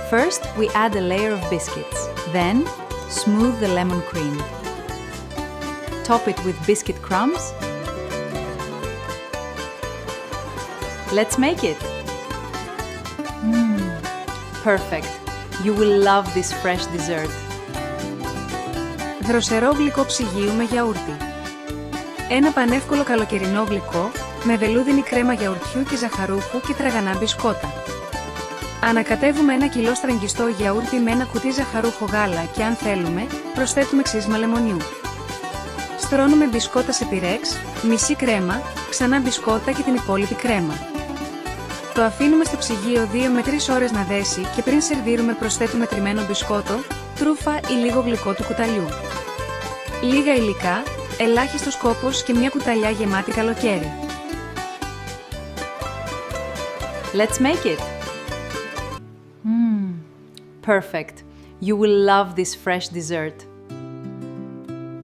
First, we add a layer of biscuits. Then, smooth the lemon cream. Top it with biscuit crumbs. Let's make it! Perfect! You will love this fresh dessert. Δροσερό γλυκό ψυγείου με γιαούρτι. Ένα πανεύκολο καλοκαιρινό γλυκό με βελούδινη κρέμα γιαουρτιού και ζαχαρούχου και τραγανά μπισκότα. Ανακατεύουμε 1 κιλό στραγγιστό γιαούρτι με 1 κουτί ζαχαρούχο γάλα και αν θέλουμε, προσθέτουμε ξύσμα λεμονιού. Στρώνουμε μπισκότα σε πυρέξ, μισή κρέμα, ξανά μπισκότα και την υπόλοιπη κρέμα. Το αφήνουμε στο ψυγείο 2 με 3 ώρες να δέσει και πριν σερβίρουμε προσθέτουμε τριμμένο μπισκότο, τρούφα ή λίγο γλυκό του κουταλιού. Λίγα υλικά, ελάχιστος κόπος και μια κουταλιά γεμάτη καλοκαίρι. Let's make it! Perfect! You will love this fresh dessert.